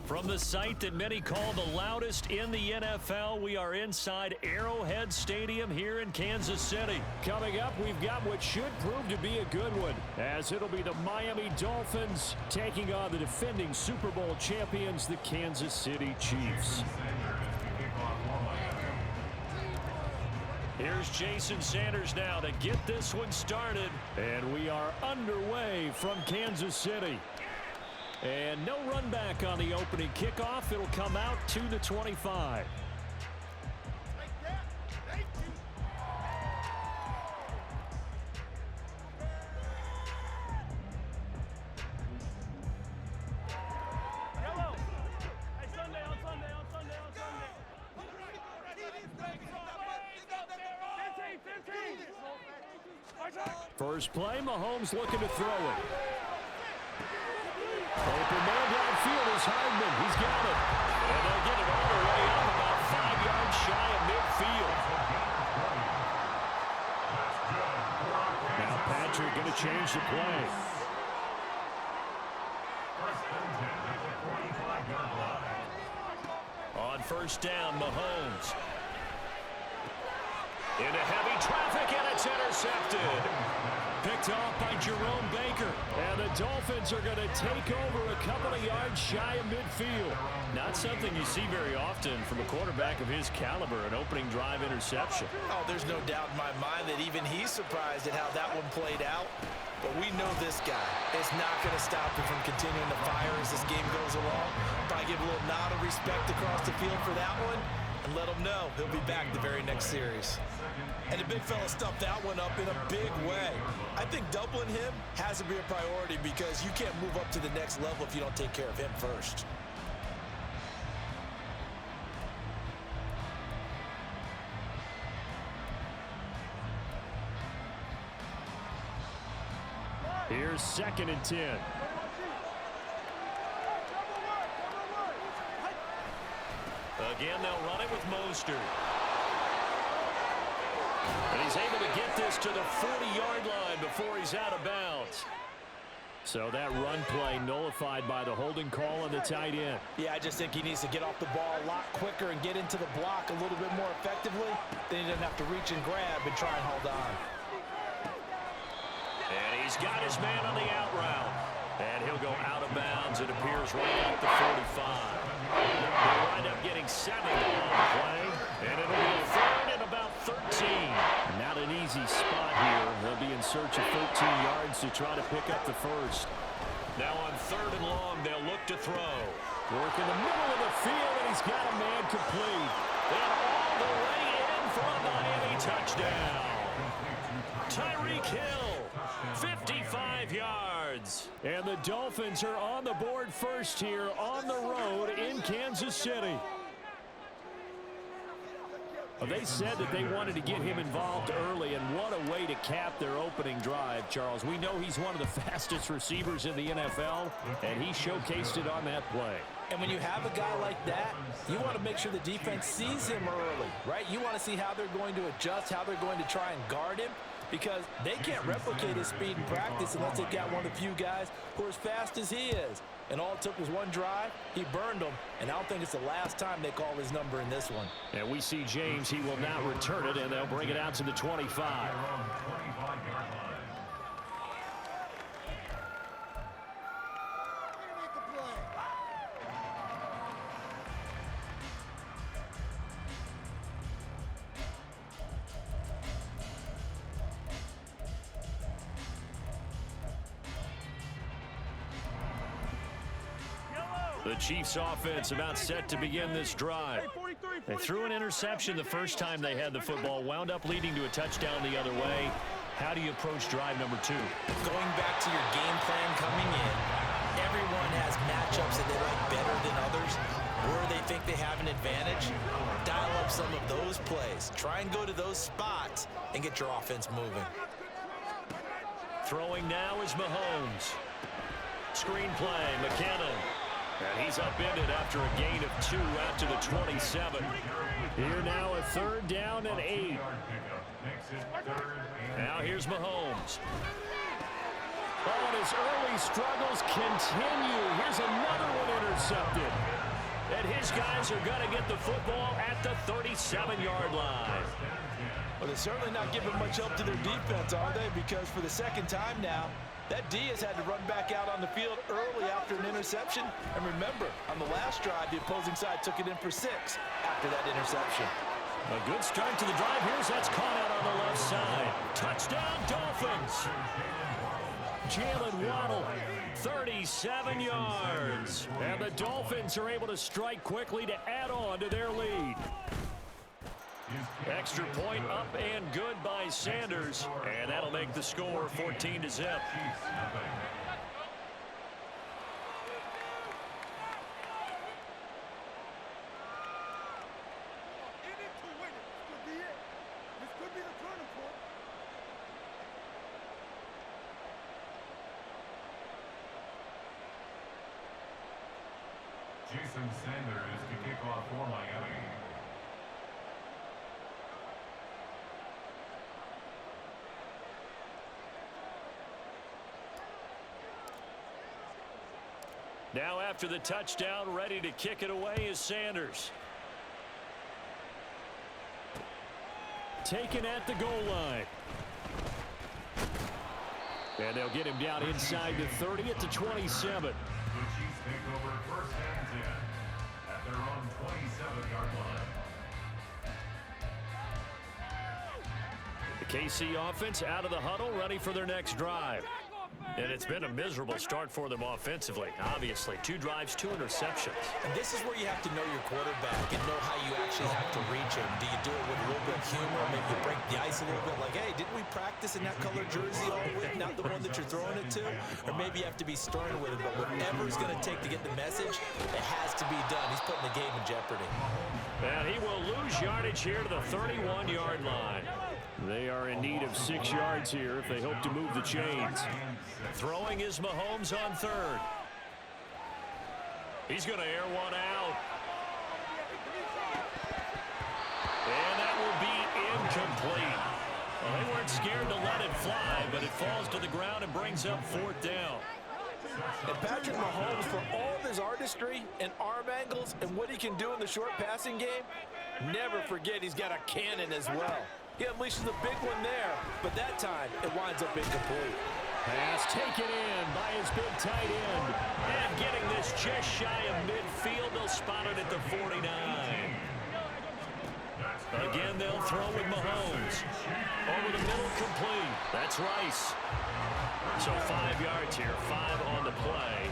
From the site that many call the loudest in the NFL, we are inside Arrowhead Stadium here in Kansas City. Coming up, we've got what should prove to be a good one, as it'll be the Miami Dolphins taking on the defending Super Bowl champions, the Kansas City Chiefs. Here's Jason Sanders now to get this one started. And we are underway from Kansas City. And no run back on the opening kickoff. It'll come out to the 25. First play, Mahomes looking to throw it. Open man downfield is Hardman. He's got it. And they'll get it all the way up about 5 yards shy of midfield. Now Patrick going to change the play. On first down, Mahomes. Into heavy traffic, and it's intercepted. Picked off by Jerome Baker. And the Dolphins are going to take over a couple of yards shy of midfield. Not something you see very often from a quarterback of his caliber, an opening drive interception. Oh, there's no doubt in my mind that even he's surprised at how that one played out. But we know this guy is not going to stop him from continuing to fire as this game goes along. Probably give a little nod of respect across the field for that one and let him know he'll be back the very next series. And the big fella stuffed that one up in a big way. I think doubling him has to be a priority because you can't move up to the next level if you don't take care of him first. Here's 2nd and 10. Again, they'll run it with Mostert. And he's able to get this to the 40-yard line before he's out of bounds. So that run play nullified by the holding call on the tight end. Yeah, I just think he needs to get off the ball a lot quicker and get into the block a little bit more effectively. Then he doesn't have to reach and grab and try and hold on. And he's got his man on the out route. And he'll go out of bounds. It appears right at the 45. They'll wind up getting 7 on the play. And it'll be a 3rd and about 13. Not an easy spot here. They'll be in search of 13 yards to try to pick up the first. Now on 3rd and long, they'll look to throw. Work in the middle of the field, and he's got a man complete. And all the way in for a Miami touchdown. Tyreek Hill, 55 yards. And the Dolphins are on the board first here on the road in Kansas City. Well, they said that they wanted to get him involved early, and what a way to cap their opening drive, Charles. We know he's one of the fastest receivers in the NFL, and he showcased it on that play. And when you have a guy like that, you want to make sure the defense sees him early, right? You want to see how they're going to adjust, how they're going to try and guard him, because they can't replicate his speed in practice unless they've got one of the few guys who are as fast as he is. And all it took was one drive. He burned them, and I don't think it's the last time they call his number in this one. And we see James. He will not return it, and they'll bring it out to the 25. The Chiefs offense about set to begin this drive. They threw an interception the first time they had the football, wound up leading to a touchdown the other way. How do you approach drive number 2? Going back to your game plan coming in, everyone has matchups that they like better than others, where they think they have an advantage. Dial up some of those plays. Try and go to those spots and get your offense moving. Throwing now is Mahomes. Screen play, McKinnon. And he's upended after a gain of 2 out to the 27. Here now a 3rd down and 8. Now here's Mahomes. Oh, and his early struggles continue. Here's another one intercepted. And his guys are going to get the football at the 37-yard line. Well, they're certainly not giving much help to their defense, are they? Because for the second time now, that D has had to run back out on the field early after an interception. And remember, on the last drive, the opposing side took it in for 6 after that interception. A good start to the drive. That's caught out on the left side. Touchdown, Dolphins. Jalen Waddle, 37 yards. And the Dolphins are able to strike quickly to add on to their lead. Extra point up and good by Sanders. And that'll make the score 14-0. Jason Sanders to kick off for Miami. Now after the touchdown, ready to kick it away is Sanders. Taken at the goal line. And they'll get him down inside the 30 at the 27. The Chiefs take over first and 10 at their own 27-yard line. The KC offense out of the huddle, ready for their next drive. And it's been a miserable start for them offensively. Obviously, 2 drives, 2 interceptions. And this is where you have to know your quarterback and know how you actually have to reach him. Do you do it with a little bit of humor? Maybe you break the ice a little bit like, hey, didn't we practice in that color jersey all week, not the one that you're throwing it to? Or maybe you have to be stern with it, but whatever it's going to take to get the message, it has to be done. He's putting the game in jeopardy. And he will lose yardage here to the 31-yard line. They are in need of 6 yards here if they hope to move the chains. Throwing is Mahomes on third. He's going to air one out. And that will be incomplete. Well, they weren't scared to let it fly, but it falls to the ground and brings up 4th down. And Patrick Mahomes, for all of his artistry and arm angles and what he can do in the short passing game, never forget he's got a cannon as well. He unleashes a big one there, but that time it winds up incomplete. Pass taken in by his big tight end. And getting this just shy of midfield, they'll spot it at the 49. Again, they'll throw with Mahomes. Over the middle, complete. That's Rice. So 5 yards here, 5 on the play,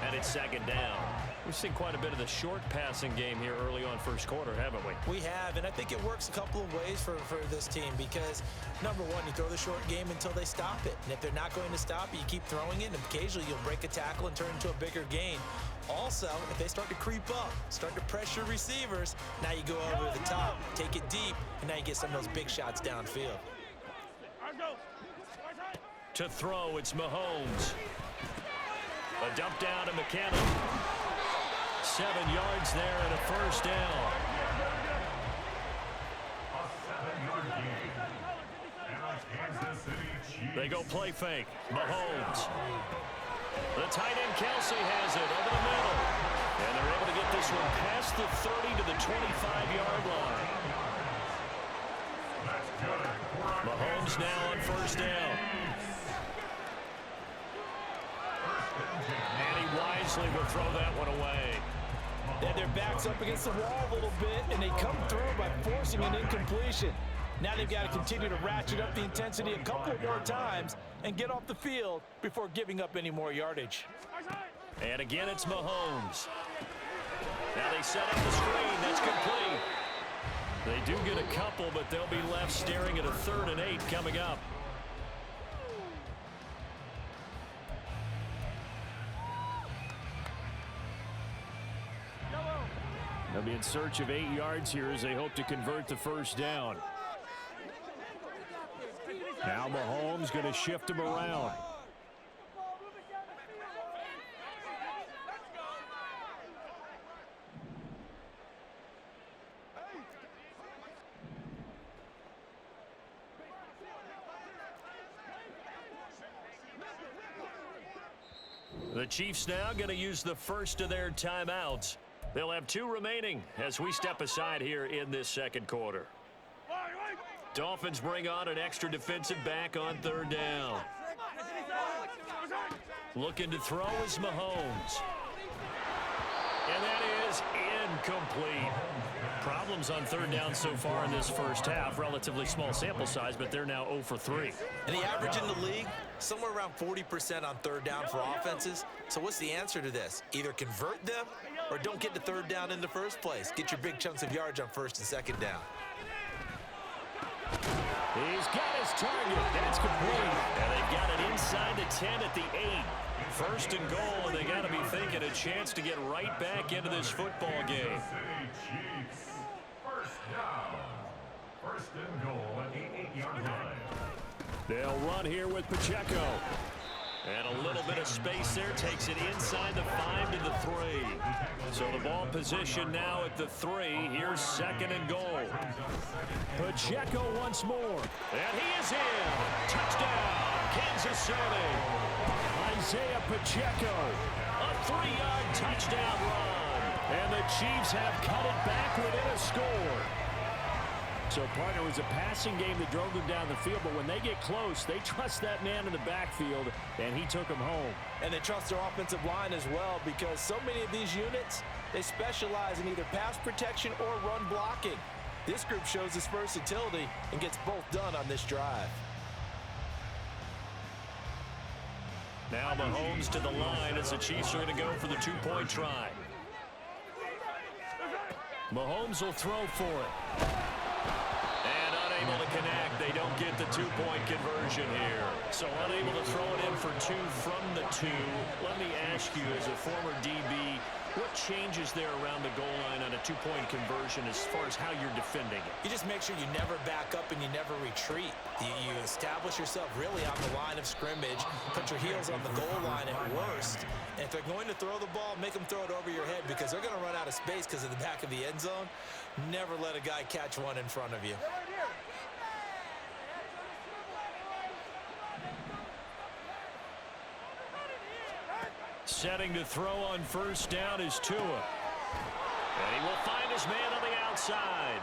and it's 2nd down. We've seen quite a bit of the short passing game here early on first quarter, haven't we? We have, and I think it works a couple of ways for this team because, number one, you throw the short game until they stop it. And if they're not going to stop it, you keep throwing it, and occasionally you'll break a tackle and turn it into a bigger gain. Also, if they start to creep up, start to pressure receivers, now you go over the top, take it deep, and now you get some of those big shots downfield. To throw, it's Mahomes. A dump down to McKenna. 7 yards there and a 1st down. A 7-yard gain. And the Kansas City Chiefs. They go play fake. Mahomes. The tight end Kelsey has it over the middle. And they're able to get this one past the 30 to the 25-yard line. That's good. Mahomes now on 1st down. And he wisely will throw that one away. And their backs up against the wall a little bit, and they come through by forcing an incompletion. Now they've got to continue to ratchet up the intensity a couple more times and get off the field before giving up any more yardage. And again, it's Mahomes. Now they set up the screen. That's complete. They do get a couple, but they'll be left staring at a 3rd and 8 coming up. They'll be in search of 8 yards here as they hope to convert the 1st down. Now Mahomes going to shift him around. The Chiefs now going to use the first of their timeouts. They'll have 2 remaining as we step aside here in this second quarter. Dolphins bring on an extra defensive back on 3rd down. Looking to throw is Mahomes. And that is incomplete. Problems on 3rd down so far in this first half. Relatively small sample size, but they're now 0 for 3. And the average in the league, somewhere around 40% on 3rd down for offenses. So what's the answer to this? Either convert them or don't get to 3rd down in the first place. Get your big chunks of yards on 1st and 2nd down. He's got his target. That's complete. And they've got it inside the 10 at the 8. 1st and goal, and they got to be thinking a chance to get right back into this football game. First down. 1st and goal at the 8-yard line. They'll run here with Pacheco. And a little bit of space there takes it inside the 5 to the 3. So the ball position now at the 3. Here's 2nd and goal. Pacheco once more. And he is in. Touchdown, Kansas City. Isaiah Pacheco. A 3-yard touchdown run. And the Chiefs have cut it back within a score. So, partner, it was a passing game that drove them down the field, but when they get close, they trust that man in the backfield, and he took them home. And they trust their offensive line as well, because so many of these units, they specialize in either pass protection or run blocking. This group shows its versatility and gets both done on this drive. Now Mahomes to the line as the Chiefs are going to go for the 2-point try. Mahomes will throw for it. Unable to connect. They don't get the 2-point conversion here. So unable to throw it in for 2 from the 2. Let me ask you, as a former DB, what changes there around the goal line on a 2-point conversion as far as how you're defending it? You just make sure you never back up and you never retreat. You establish yourself really on the line of scrimmage, put your heels on the goal line at worst. And if they're going to throw the ball, make them throw it over your head, because they're going to run out of space because of the back of the end zone. Never let a guy catch one in front of you. Setting to throw on 1st down is Tua. And he will find his man on the outside.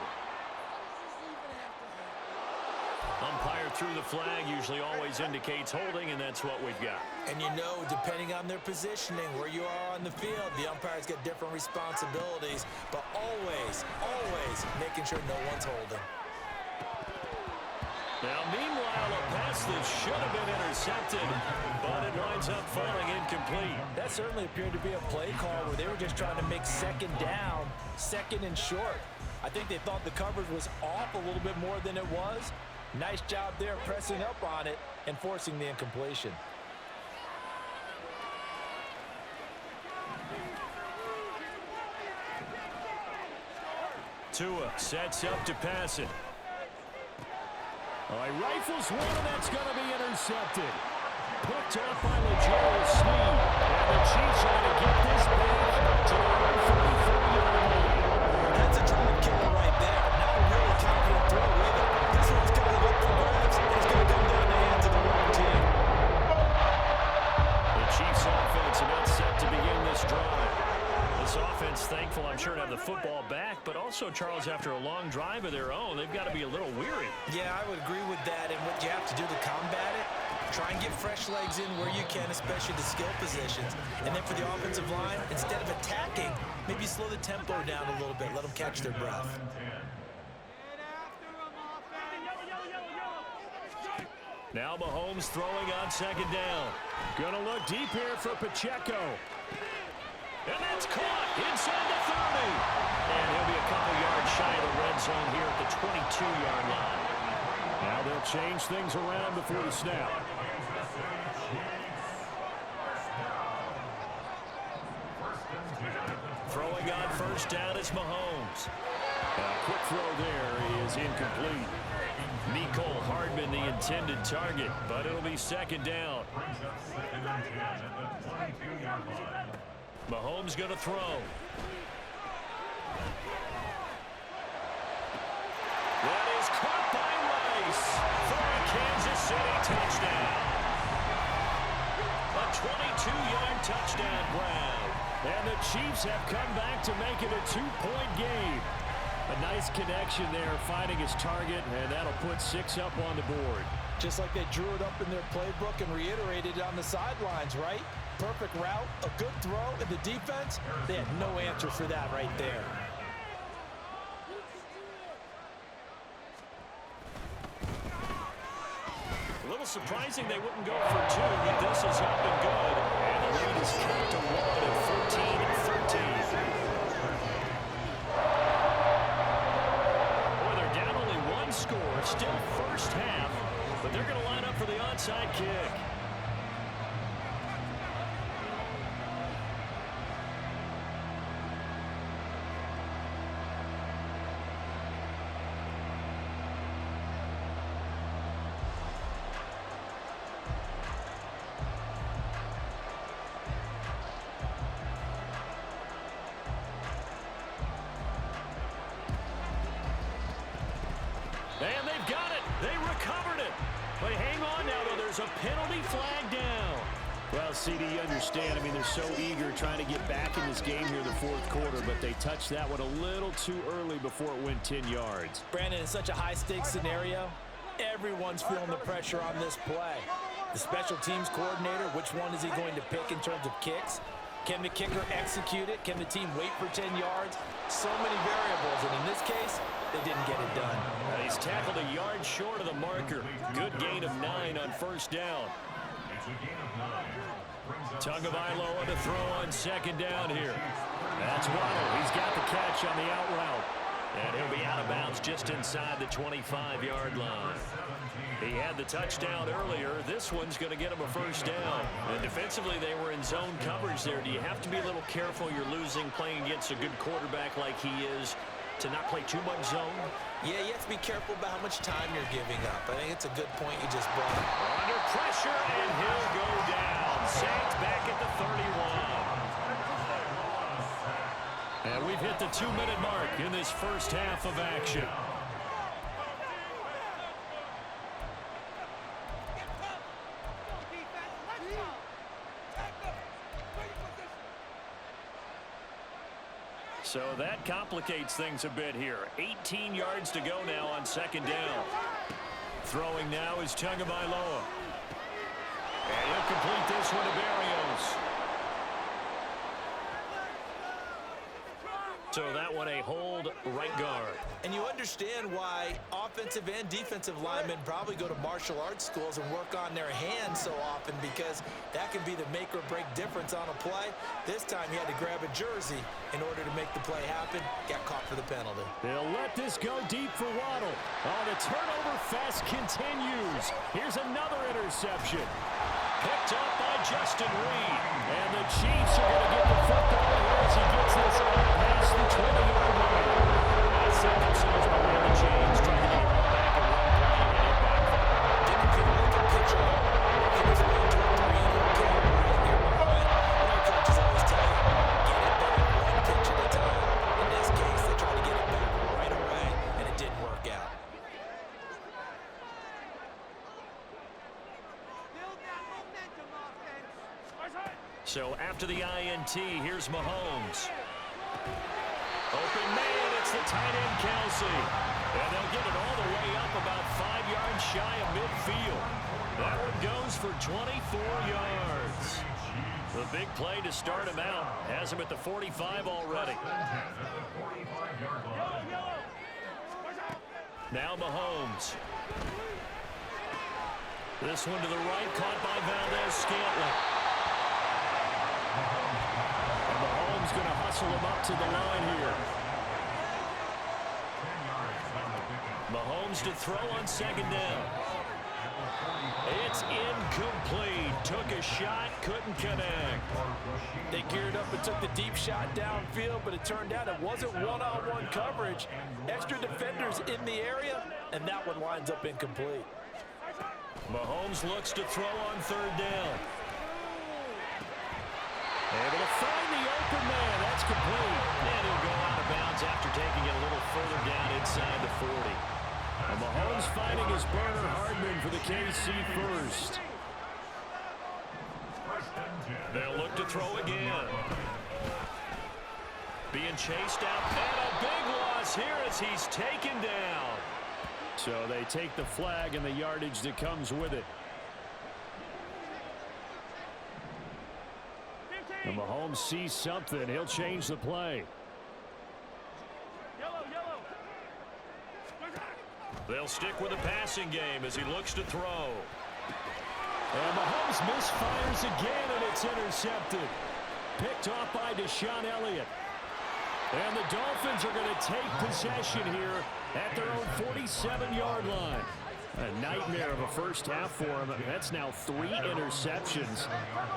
Umpire threw the flag, usually always indicates holding, and that's what we've got. And you know, depending on their positioning, where you are on the field, the umpires get different responsibilities, but always, always making sure no one's holding. Now, meanwhile, a pass that should have been intercepted, but it winds up falling incomplete. That certainly appeared to be a play call where they were just trying to make 2nd down, 2nd and short. I think they thought the coverage was off a little bit more than it was. Nice job there pressing up on it and forcing the incompletion. Tua sets up to pass it. All right, rifles one, and that's going to be intercepted. Picked up by L'Jarius Sneed. And the Chiefs are going to get this back to the 44-yard line. That's a drive killer right there. Not a really confident throw either. This one's going to look for grabs, and it's going to come down the hands of the wrong team. The Chiefs offense about set to begin this drive. This offense thankful, I'm sure, to have the football back, but also, Charles, after a long drive of their own, they've got to be a little weary. Yeah, I would agree with that, and what you have to do to combat it, try and get fresh legs in where you can, especially the skill positions. And then for the offensive line, instead of attacking, maybe slow the tempo down a little bit, let them catch their breath. Now Mahomes throwing on 2nd down. Gonna look deep here for Pacheco. And that's caught inside the 30. And he'll be a couple yards shy of the red zone here at the 22-yard line. Now they'll change things around before the snap. Throwing on 1st down is Mahomes. A quick throw there is incomplete. Mecole Hardman, the intended target, but it'll be 2nd down. Mahomes going to throw. That is caught by Rice for a Kansas City touchdown. A 22-yard touchdown grab. And the Chiefs have come back to make it a 2-point game. A nice connection there, finding his target, and that'll put 6 up on the board. Just like they drew it up in their playbook and reiterated it on the sidelines, right? Perfect route, a good throw, and the defense, they had no answer for that right there. A little surprising they wouldn't go for 2, but this is up and good. And the lead is cut to 1 at 14-13. Boy, they're down only 1 score, still first half, but they're going to line up for the onside kick. And they've got it. They recovered it. But hang on now, though. There's a penalty flag down. Well, CD, you understand. I mean, they're so eager trying to get back in this game here in the 4th quarter, but they touched that one a little too early before it went 10 yards. Brandon, in such a high-stakes scenario, everyone's feeling the pressure on this play. The special teams coordinator, which one is he going to pick in terms of kicks? Can the kicker execute it? Can the team wait for 10 yards? So many variables, and in this case, they didn't get it done. He's tackled a yard short of the marker. Good gain of 9 on first down. Tagovailoa to throw on second down here. That's Waddle. He's got the catch on the out route. And he'll be out of bounds just inside the 25-yard line. He had the touchdown earlier. This one's going to get him a first down. And defensively, they were in zone coverage there. Do you have to be a little careful? You're losing playing against a good quarterback like he is to not play too much zone? Yeah, you have to be careful about how much time you're giving up. I think it's a good point you just brought up. Under pressure, and he'll go down. Saints back at the 31. And we've hit the 2-minute mark in this first half of action. So that complicates things a bit here. 18 yards to go now on second down. Throwing now is Tagovailoa. And he'll complete this one to Berrios. So that one a hold right guard. And you understand why offensive and defensive linemen probably go to martial arts schools and work on their hands so often, because that can be the make or break difference on a play. This time he had to grab a jersey in order to make the play happen. Got caught for the penalty. They'll let this go deep for Waddle. Oh, the turnover fest continues. Here's another interception. Picked up by Justin Reed. And the Chiefs are going to get the football here as he gets this out past the 20-yard line. They set themselves behind the chains, trying to get it back and run play, and it backfired. Didn't feel like a pitcher working his way to a 3-0 game right here behind. And our coaches always tell you, get it back one pitch at a time. In this case, they tried to get it back right away, and it didn't work out. So after the INT, here's Mahomes. Open man, it's the tight end Kelsey. And they'll get it all the way up about 5 yards shy of midfield. That one goes for 24 yards. The big play to start him out. Has him at the 45 already. Now Mahomes. This one to the right, caught by Valdez-Scantling. And Mahomes going to hustle him up to the line here. Mahomes to throw on second down. It's incomplete. Took a shot, couldn't connect. They geared up and took the deep shot downfield, but it turned out it wasn't one-on-one coverage. Extra defenders in the area, and that one winds up incomplete. Mahomes looks to throw on third down. Able to find the open man. That's complete. And he'll go out of bounds after taking it a little further down inside the 40. And Mahomes finding his burner Hardman for the KC first. They'll look to throw again. Being chased out, and a big loss here as he's taken down. So they take the flag and the yardage that comes with it. And Mahomes sees something. He'll change the play. They'll stick with the passing game as he looks to throw. And Mahomes misfires again, and it's intercepted. Picked off by Deshaun Elliott. And the Dolphins are going to take possession here at their own 47-yard line. A nightmare of a first half for him. That's now 3 interceptions.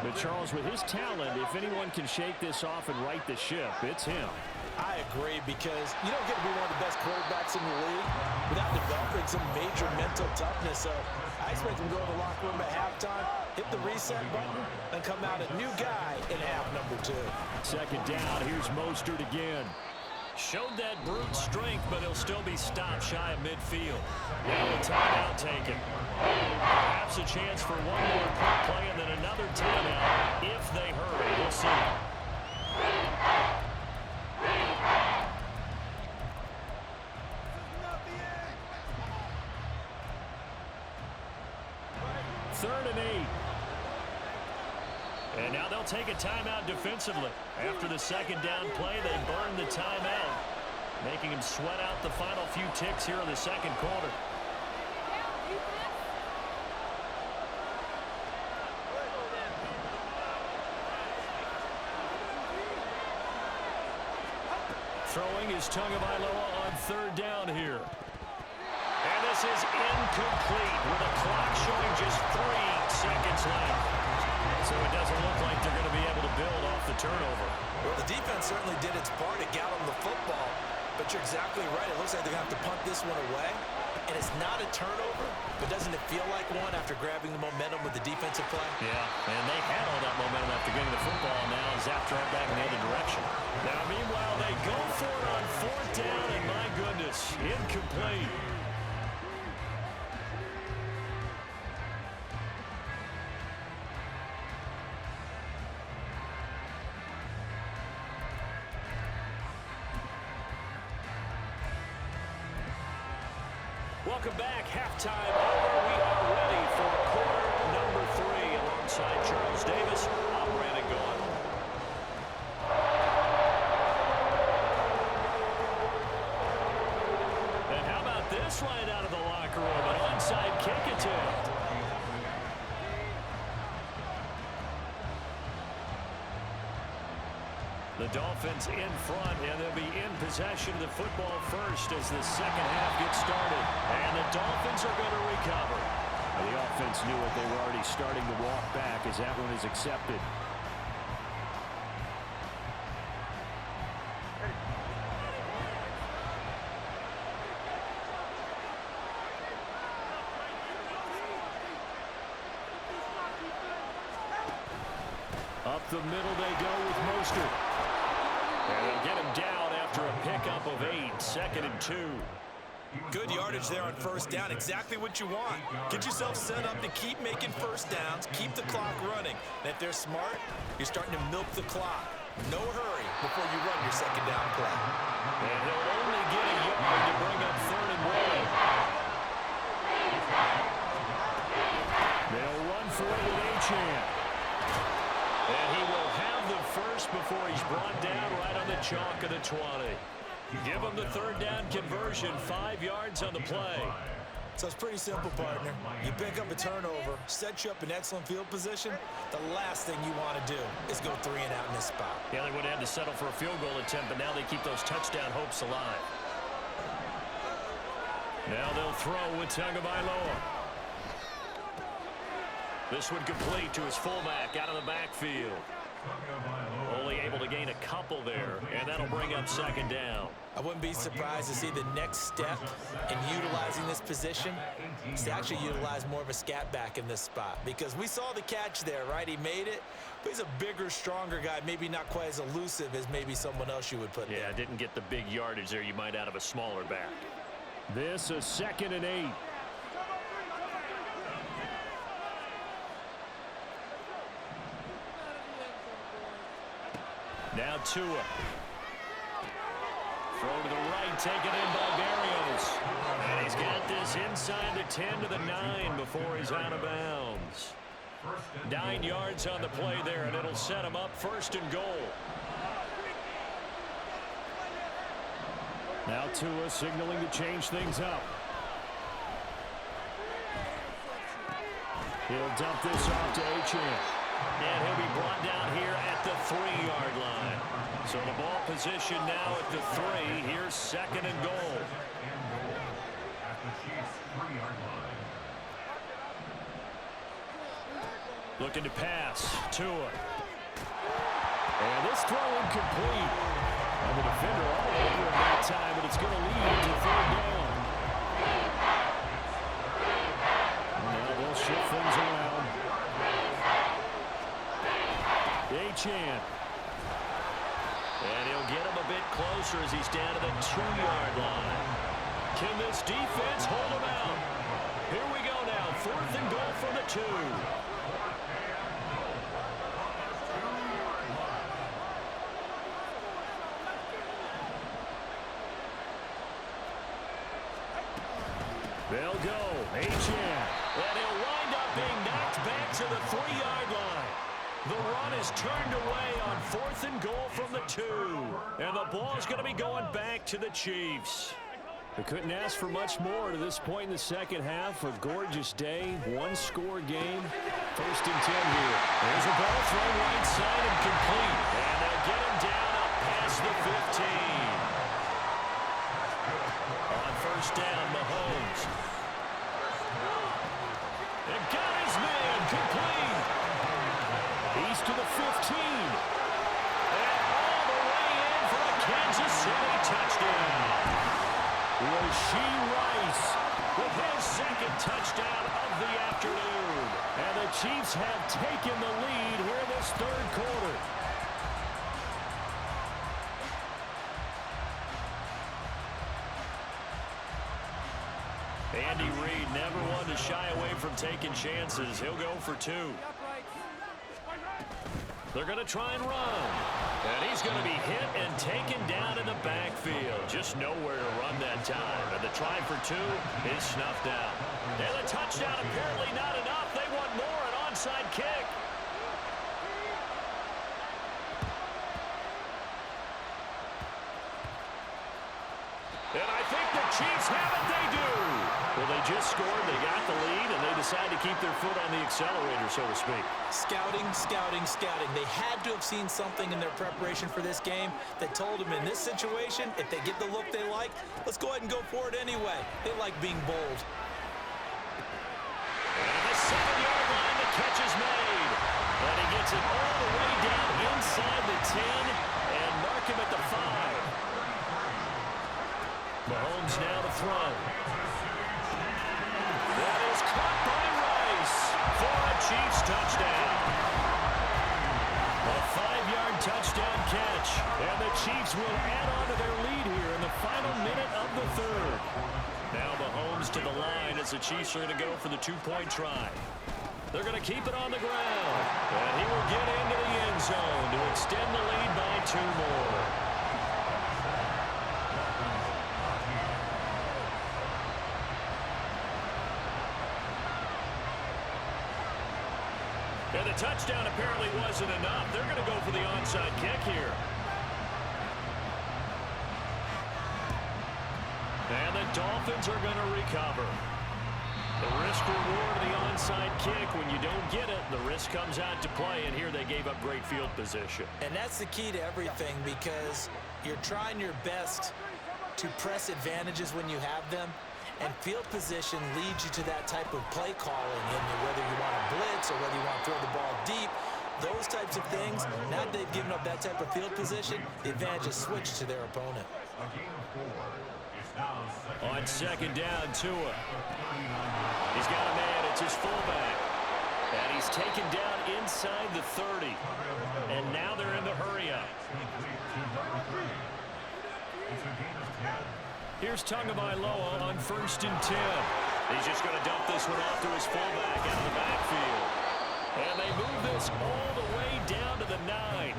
But Charles, with his talent, if anyone can shake this off and right the ship, it's him. I agree, because you don't get to be one of the best quarterbacks in the league without developing some major mental toughness. So I expect him to go to the locker room at halftime, hit the reset button, and come out a new guy in half number 2. Second down, here's Mostert again. Showed that brute strength, but he'll still be stopped shy of midfield. Now a timeout taken. Perhaps a chance for one more quick play and then another timeout if they hurry. We'll see. Third and 8. And now they'll take a timeout defensively. After the second down play, they burn the timeout, making him sweat out the final few ticks here in the second quarter. Throwing is Tagovailoa on third down here. And this is incomplete with a clock showing just 3 seconds left. So it doesn't look like they're going to be able to build off the turnover. Well, the defense certainly did its part to get them the football, but you're exactly right. It looks like they're going to have to punt this one away, and it's not a turnover, but doesn't it feel like one after grabbing the momentum with the defensive play? Yeah, and they had all that momentum after getting the football. Now Zap thrown back in the other direction. Now, meanwhile, they go for it on fourth down, and my goodness, incomplete. Welcome back. Halftime over. We are ready for quarter number 3 alongside Charles Davis. I'm Brandon Gaughan. And how about this right out of the locker room? An onside kick attempt. The Dolphins in front, and they'll be in possession of the football first as the second half gets started. And the Dolphins are going to recover. The offense knew it. They were already starting to walk back as that one is accepted. Up the middle they go with Mostert. And they'll get him down after a pickup of 8, 2nd and 2. Good yardage there on first down. Exactly what you want. Get yourself set up to keep making first downs, keep the clock running. And if they're smart, you're starting to milk the clock. No hurry before you run your second down play. And he'll only get a yard to bring up 3rd and 1. They'll run for it with Achane. And he will have the first before he's brought down right on the chalk of the 20. Give him the 3rd down conversion, 5 yards on the play. So it's pretty simple, partner. You pick up a turnover, set you up in excellent field position. The last thing you want to do is go 3 and out in this spot. Yeah, they would have had to settle for a field goal attempt, but now they keep those touchdown hopes alive. Now they'll throw with Tagovailoa. This one complete to his fullback out of the backfield. Only able to gain a couple there, and that'll bring up 2nd down. I wouldn't be surprised to see the next step in utilizing this position is to actually utilize more of a scat back in this spot, because we saw the catch there, right? He made it, but he's a bigger, stronger guy, maybe not quite as elusive as maybe someone else you would put there. Yeah, didn't get the big yardage there you might out of a smaller back. This is 2nd and 8. Now Tua. Throw to the right, taken in by Barrios. And he's got this inside the 10 to the 9 before he's out of bounds. 9 yards on the play there, and it'll set him up 1st and goal. Now Tua signaling to change things up. He'll dump this off to H2H. And he'll be brought down here at the 3-yard line. So the ball position now at the 3. Here's 2nd and goal. At the Chiefs' 3-yard line. Looking to pass. Tua. And this throw incomplete. And the defender all over him that time, but it's going to lead to 3rd down. Now they'll shift things around. H2H. And he'll get him a bit closer as he's down to the 2-yard line. Can this defense hold him out? Here we go now. 4th and goal from the 2. They'll go. H2H. And he'll wind up being knocked back to the 3-yard line. The run is turned away on 4th and goal from the 2. And the ball is going to be going back to the Chiefs. They couldn't ask for much more to this point in the second half. A gorgeous day, 1-score game. 1st and 10 here. There's a ball thrown right side and complete. And they'll get him down up past the 15. On 1st down, Mahomes. And got his man complete. He's to the 15. And all the way in for a Kansas City touchdown. Rasheed Rice with his 2nd touchdown of the afternoon. And the Chiefs have taken the lead here this 3rd quarter. Andy Reid never one to shy away from taking chances. He'll go for 2. They're going to try and run. And he's going to be hit and taken down in the backfield. Just nowhere to run that time. And the try for 2 is snuffed out. And the touchdown apparently not enough. They want more, an onside kick. And I think the Chiefs have it. They do. Well, they just scored. They got the lead, and they decide to keep their foot on the accelerator, so to speak. Scouting, scouting, scouting. They had to have seen something in their preparation for this game that told them in this situation, if they get the look they like, let's go ahead and go for it anyway. They like being bold. And the 7-yard line, the catch is made. And he gets it all the way down inside the 10 and mark him at the 5. Mahomes now to throw. That is caught by Rice for a Chiefs touchdown. A 5-yard touchdown catch. And the Chiefs will add on to their lead here in the final minute of the 3rd. Now Mahomes to the line as the Chiefs are going to go for the 2-point try. They're going to keep it on the ground. And he will get into the end zone to extend the lead by 2 more. And the touchdown apparently wasn't enough. They're going to go for the onside kick here. And the Dolphins are going to recover. The risk-reward of the onside kick, when you don't get it, the risk comes out to play, and here they gave up great field position. And that's the key to everything, because you're trying your best to press advantages when you have them, and field position leads you to that type of play calling, and whether you want to blitz or whether you want to throw the ball deep, those types of things. Now that they've given up that type of field position, the advantage is switched to their opponent. On 2nd down, Tua. He's got a man. It's his fullback. And he's taken down inside the 30. And now they're in the hurry-up. Here's Tagovailoa on 1st and 10. He's just going to dump this one off to his fullback out of the backfield. And they move this all the way down to the 9.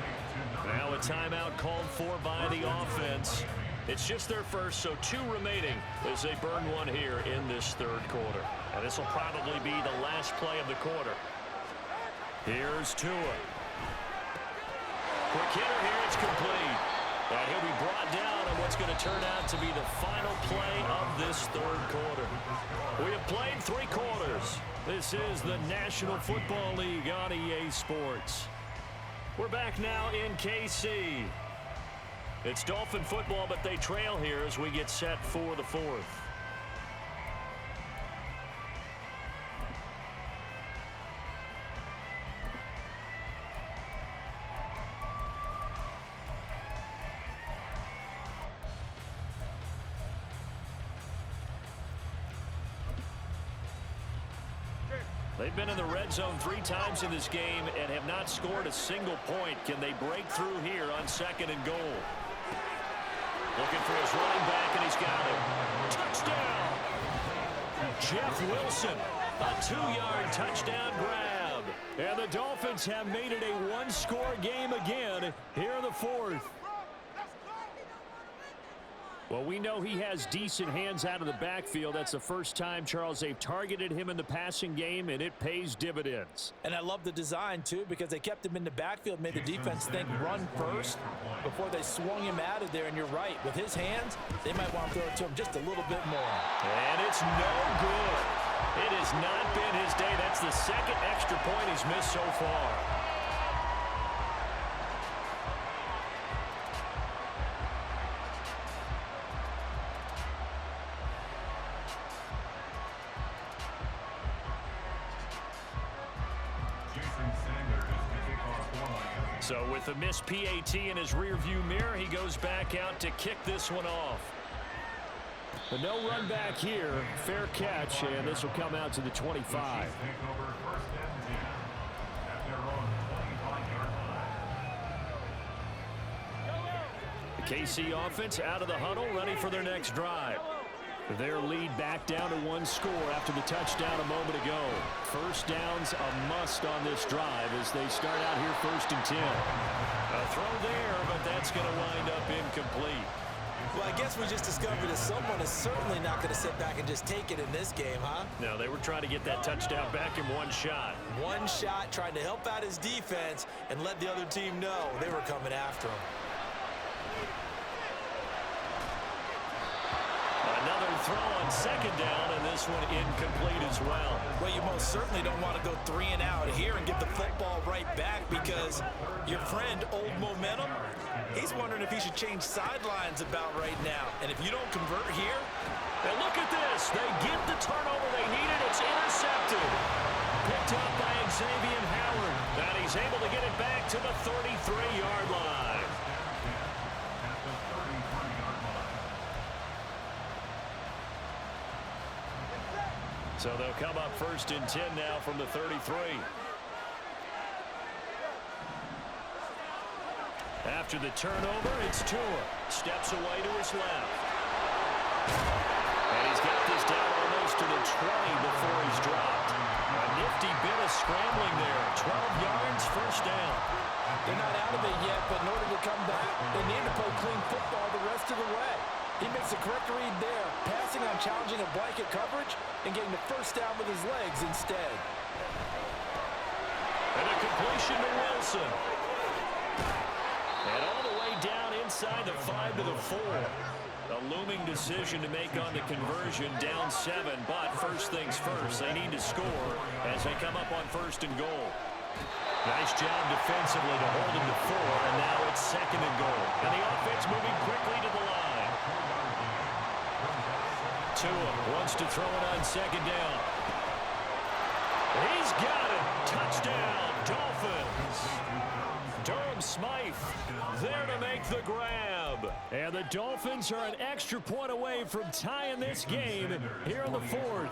Now a timeout called for by the offense. It's just their first, so 2 remaining as they burn one here in this third quarter. And this will probably be the last play of the quarter. Here's Tua. Quick hitter here, it's complete. And he'll be brought down on what's going to turn out to be the final play of this third quarter. We have played 3 quarters. This is the National Football League on EA Sports. We're back now in KC. It's Dolphin football, but they trail here as we get set for the 4th. They've been in the red zone 3 times in this game and have not scored a single point. Can they break through here on 2nd and goal? Looking for his running back, and he's got it. Touchdown! Jeff Wilson, a 2-yard touchdown grab. And the Dolphins have made it a 1-score game again here in the 4th. Well, we know he has decent hands out of the backfield. That's the first time, Charles, they've targeted him in the passing game, and it pays dividends. And I love the design, too, because they kept him in the backfield, made the defense think run first before they swung him out of there. And you're right, with his hands, they might want to throw it to him just a little bit more. And it's no good. It has not been his day. That's the 2nd extra point he's missed so far. So with a missed PAT in his rearview mirror, he goes back out to kick this one off. But no run back here. Fair catch, and this will come out to the 25. The KC offense out of the huddle, ready for their next drive. Their lead back down to 1 score after the touchdown a moment ago. First down's a must on this drive as they start out here 1st and 10. A throw there, but that's going to wind up incomplete. Well, I guess we just discovered that someone is certainly not going to sit back and just take it in this game, huh? No, they were trying to get that touchdown back in 1 shot. 1 shot, trying to help out his defense and let the other team know they were coming after him. Another throw on 2nd down, and this one incomplete as well. Well, you most certainly don't want to go 3 and out here and get the football right back because your friend, Old Momentum, he's wondering if he should change sidelines about right now. And if you don't convert here... And look at this. They get the turnover they needed. It's intercepted. Picked up by Xavier Howard. And he's able to get it back to the 33-yard line. So they'll come up 1st and 10 now from the 33. After the turnover, it's Tua. Steps away to his left. And he's got this down almost to the 20 before he's dropped. A nifty bit of scrambling there. 12 yards, 1st down. They're not out of it yet, but in order to come back, they need to play clean football the rest of the way. He makes the correct read there, passing on challenging a blanket coverage and getting the 1st down with his legs instead. And a completion to Wilson. And all the way down inside the 5 to the 4. A looming decision to make on the conversion, down 7. But first things first, they need to score as they come up on 1st and goal. Nice job defensively to hold him to 4, and now it's 2nd and goal. And the offense moving quickly to the line. Tua wants to throw it on 2nd down. He's got it. Touchdown, Dolphins. Durham Smythe there to make the grab. And the Dolphins are an extra point away from tying this game here in the 4th.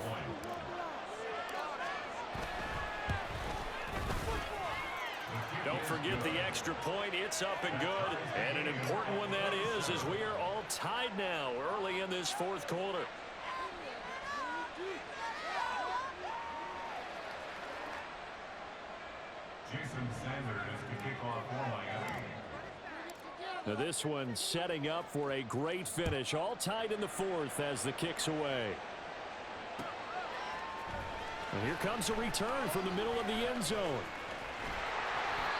Don't forget the extra point. It's up and good. And an important one that is, as we are all tied now early in this 4th quarter. Jason Sanders. standard is to kick off for Miami. Now this one setting up for a great finish. All tied in the fourth as the kick's away. And here comes a return from the middle of the end zone.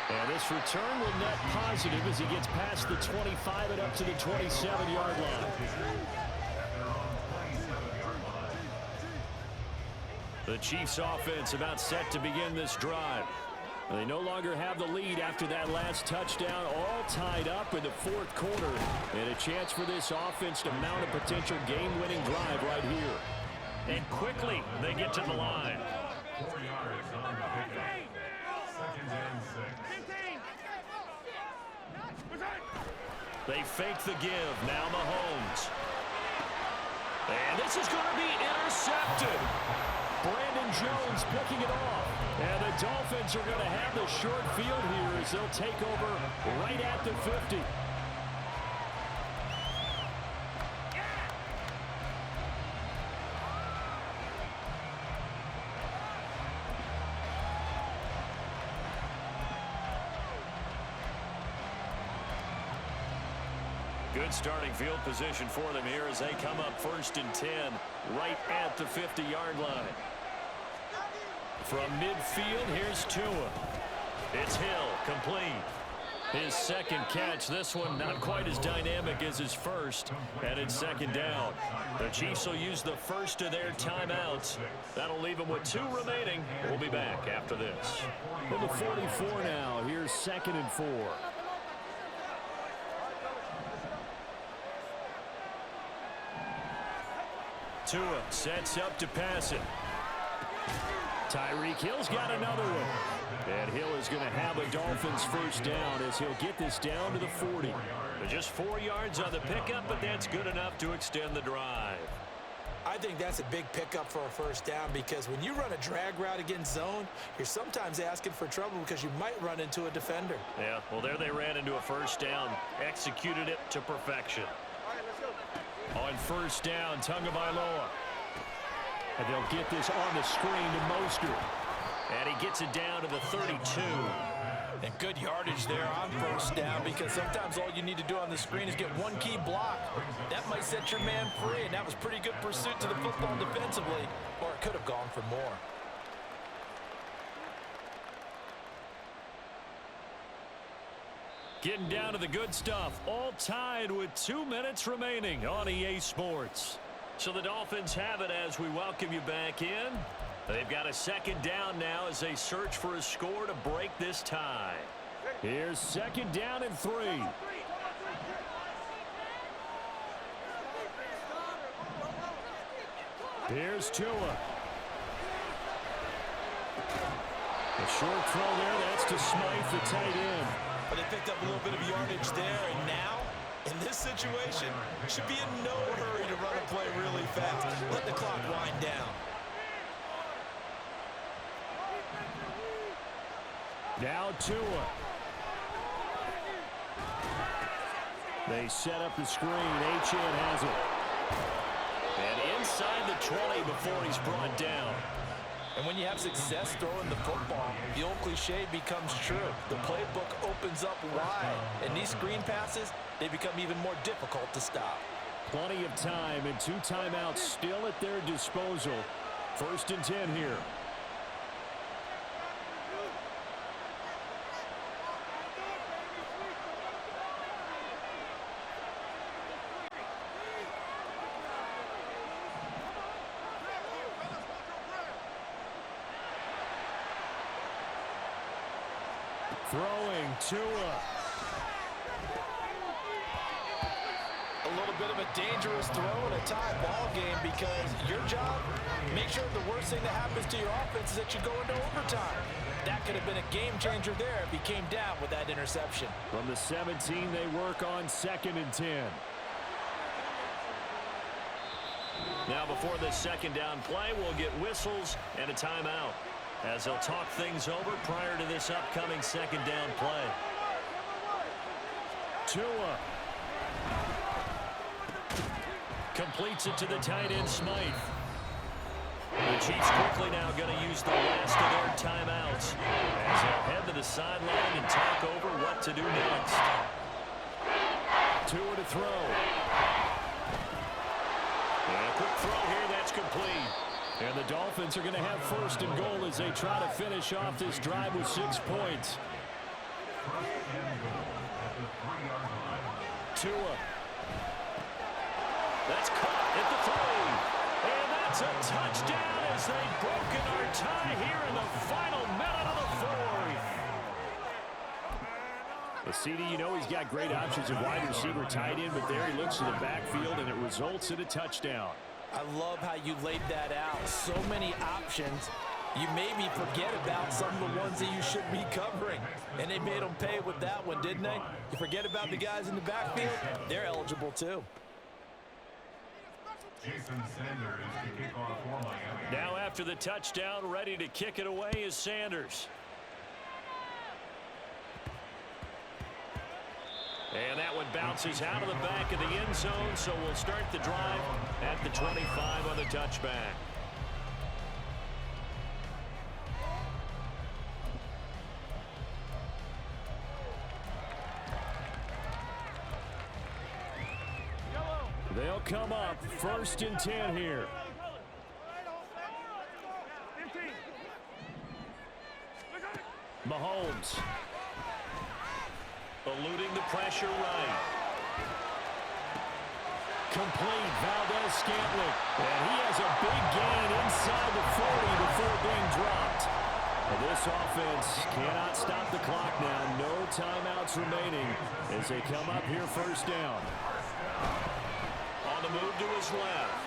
And this return will net positive as he gets past the 25 and up to the 27-yard line. The Chiefs offense about set to begin this drive. They no longer have the lead after that last touchdown, all tied up in the fourth quarter. And a chance for this offense to mount a potential game-winning drive right here. And quickly they get to the line. 4 yards on the pickup. Second and 6. They fake the give. Now Mahomes. And this is going to be intercepted. Brandon Jones picking it off. And the Dolphins are going to have the short field here as they'll take over right at the 50. Good starting field position for them here as they come up 1st and 10 right at the 50-yard line. From midfield, here's Tua. It's Hill, complete. His second catch, this one not quite as dynamic as his first, and it's second down. The Chiefs will use the first of their timeouts. That'll leave them with 2 remaining. We'll be back after this. With the 44 now, here's 2nd and 4. Tua sets up to pass it. Tyreek Hill's got another one. And Hill is going to have a Dolphins first down as he'll get this down to the 40. Just 4 yards on the pickup, but that's good enough to extend the drive. I think that's a big pickup for a first down because when you run a drag route against zone, you're sometimes asking for trouble because you might run into a defender. Yeah, well, there they ran into a first down, executed it to perfection. On first down, Tagovailoa. And they'll get this on the screen to Mostert. And he gets it down to the 32. And good yardage there on first down because sometimes all you need to do on the screen is get one key block. That might set your man free, and that was pretty good pursuit to the football defensively, or it could have gone for more. Getting down to the good stuff, all tied with 2 minutes remaining on EA Sports. So the Dolphins have it as we welcome you back in. They've got a second down now as they search for a score to break this tie. Here's 2nd down and 3. Here's Tua. A short throw there, that's to Smythe, the tight end. But they picked up a little bit of yardage there, and now, in this situation, should be in no hurry to run a play really fast. Let the clock wind down. Now Tua. They set up the screen. H2H has it. And inside the 20 before he's brought down. And when you have success throwing the football, the old cliche becomes true. The playbook opens up wide. And these screen passes, they become even more difficult to stop. Plenty of time and 2 timeouts still at their disposal. 1st and 10 here. Throwing Tua. A little bit of a dangerous throw in a tie ball game because your job, make sure the worst thing that happens to your offense is that you go into overtime. That could have been a game changer there if he came down with that interception. From the 17, they work on 2nd and 10. Now before this second down play, we'll get whistles and a timeout as they'll talk things over prior to this upcoming second down play. Tua. Completes it to the tight end, Smythe. The Chiefs quickly now going to use the last of their timeouts as they'll head to the sideline and talk over what to do next. Tua to throw. And a quick throw here, that's complete. And the Dolphins are going to have first and goal as they try to finish off this drive with 6 points. Tua. That's caught at the 3. And that's a touchdown as they've broken our tie here in the final minute of the 4th. The CD, you know he's got great options at wide receiver tight end, but there he looks to the backfield, and it results in a touchdown. I love how you laid that out. So many options. You maybe forget about some of the ones that you should be covering. And they made them pay with that one, didn't they? You forget about the guys in the backfield, they're eligible too. Jason Sanders to kick off for Miami. Now after the touchdown, ready to kick it away is Sanders. And that one bounces out of the back of the end zone, so we'll start the drive at the 25 on the touchback. They'll come up 1st and 10 here. Mahomes. Eluding the pressure right. Complete. Valdez-Scantling. And he has a big gain inside the 40 before being dropped. And this offense cannot stop the clock now. No timeouts remaining as they come up here 1st down. On the move to his left.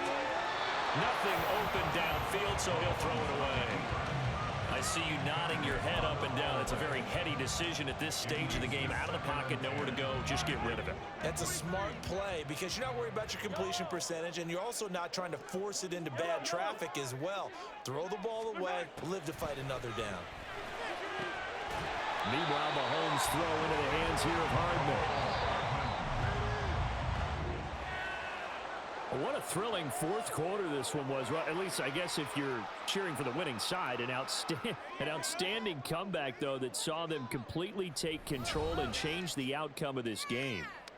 Nothing open downfield, so he'll throw it away. I see you nodding your head up and down. It's a very heady decision at this stage of the game. Out of the pocket, nowhere to go. Just get rid of it. That's a smart play because you're not worried about your completion percentage, and you're also not trying to force it into bad traffic as well. Throw the ball away, live to fight another down. Meanwhile, Mahomes throw into the hands here of Hardman. What a thrilling 4th quarter this one was. Well, at least I guess if you're cheering for the winning side. An outstanding comeback, though, that saw them completely take control and change the outcome of this game.